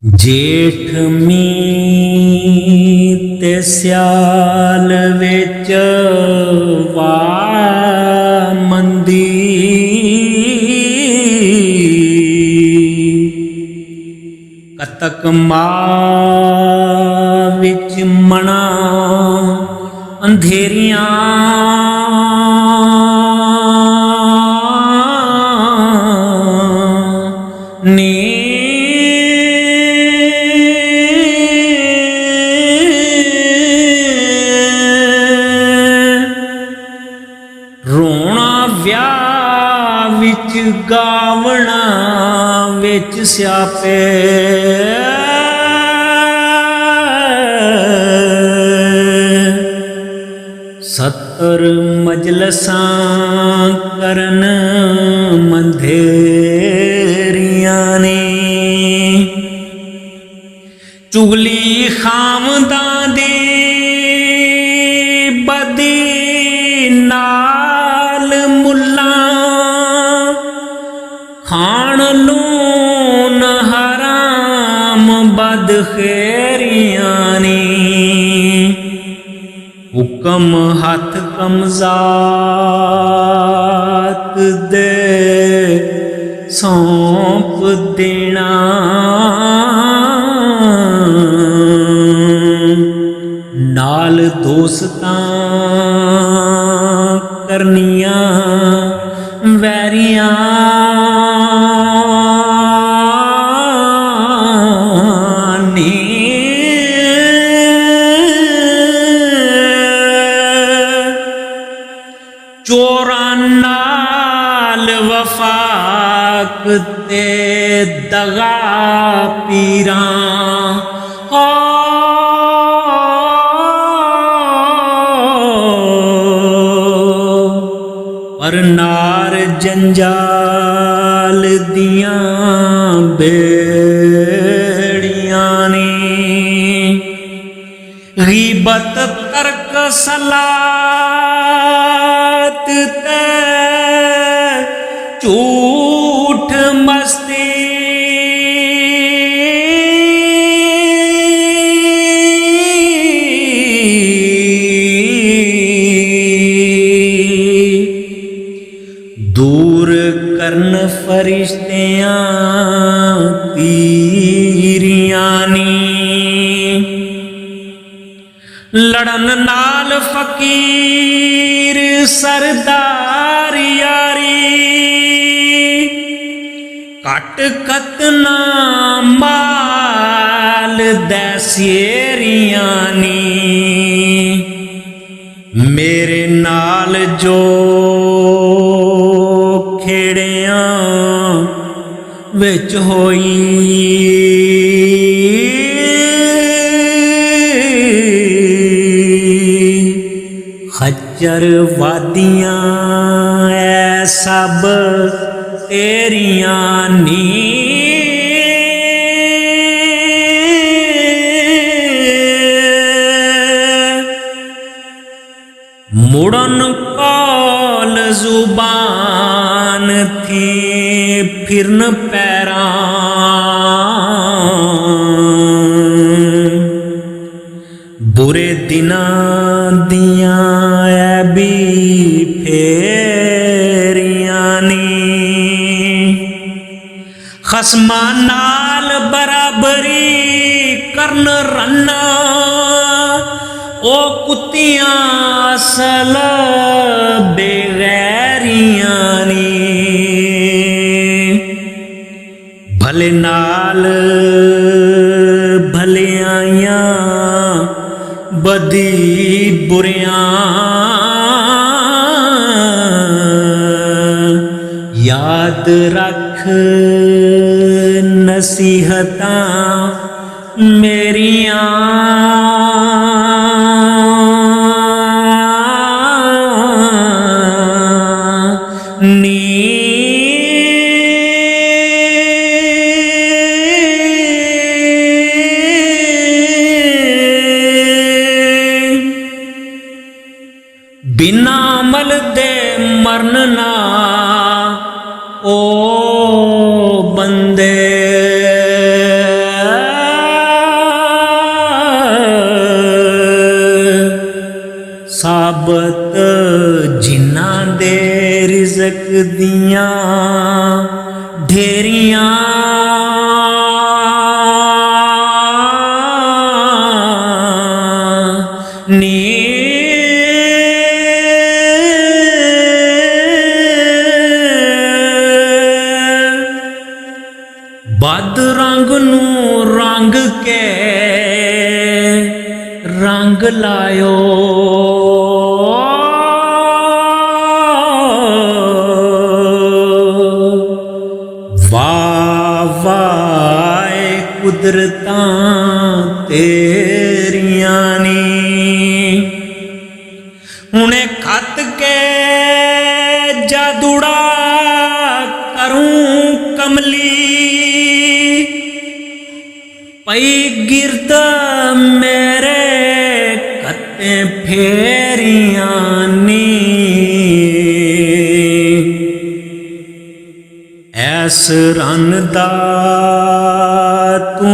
जेठ मीत स्याल विच वामंदी कतक माह विच मना अंधेरियां ने रोना व्याह विच गावना विच स्यापे सत्तर मजलसां करन मंधेरियां ने चुगली खामदां दी बदी नाल मुल्ला खाण लून हराम बदखेरियां ने हुक्म हथ कमजात दे सौंप देना नाल दोस्तां करनियां वैरियां ने चोरां नाल वफाक ते दगा पीरां पर नार जंजाल दियां बेड़ियां ने गीबत तर्क सलात ते झूठ मस्ती दूर करन फरिश्तियां तीरियां नी लड़न नाल फकीर सरदार यारी कट कतना माल दैसेरियां नी मेरे नाल जो खेड़ियां विच होई खच्चर वादियां ऐ सब तेरियां नी मुड़न कौल जुबान थी फिरन पैरां बुरे दिनां दियां ऐबी फेरियां नी खसमां नाल बराबरी करन रन्ना ओ कुत्तियां असल बेगैरियां नी भले नाल भले आइयां बदी बुरियां याद रख नसीहतां मेरियां नी बिना अमल दे मरन ना ओ बंदे ढेरियां नी बद रंग नू रंग के रंग लायो वाह वाह कुदरतां तेरियां नी हुणे खत के जादूड़ा करूं कमली पई गिरद मेरे कत्ते फेरियां नी ऐस रन दा तू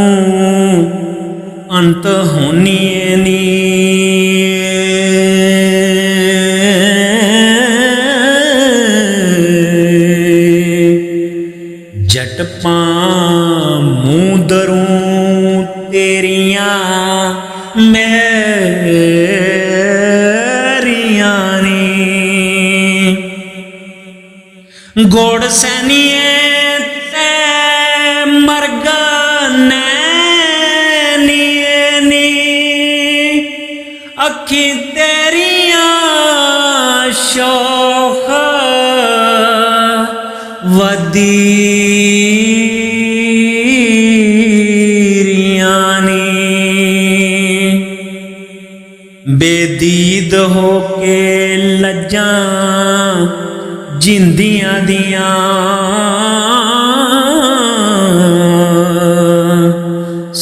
अंत होनी नी जटपा मूं दरूं तेरियां मेरियां नी गोड़ सैनिए ते मरग नैनिए नी अखी तेरियां शौख वदीरियां नी बेदीद होके लज्जा जिंदियां दियां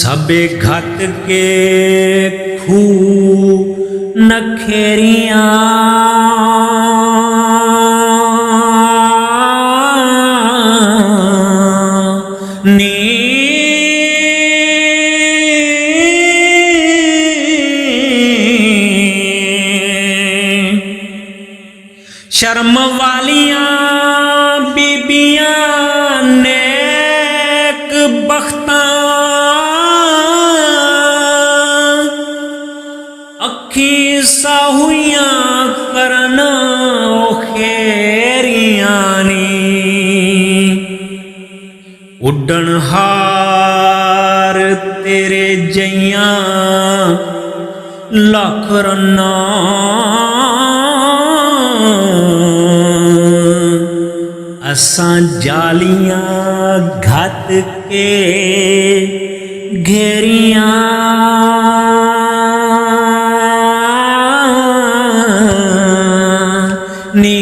सबे घत के खू नखेरियां नी शर्म वालियां बीबियां नेक बख्तां अखी साहुइयां करन खेरियां नी उड्डन हार तेरे जइयां लख रन्ना असां जालियां घत के घेरियां नी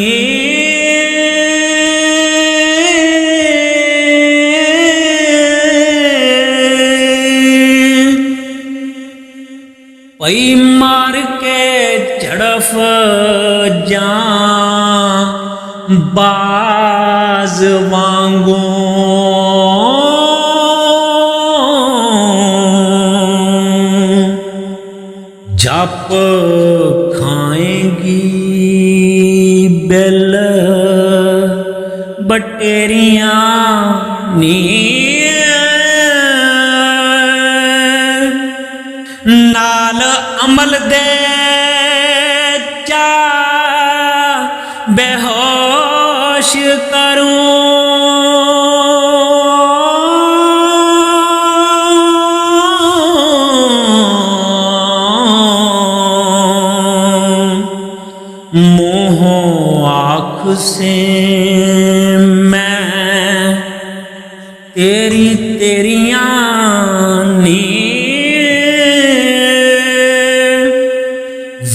पई मार के झड़फ जा बाज वांगू जप खाएंगी बेल बटेरियां नी नाल अमल दे चा बेहोश करूं मोह आँख से मैं तेरी तेरियां नी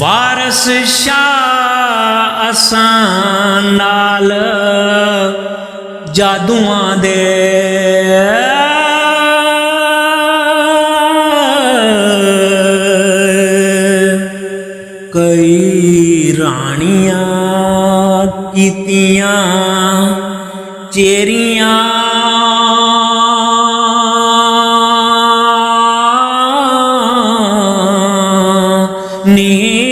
वारस शाह असां नाल जादूआं दे कई रानियां कीतियां चेरियां नी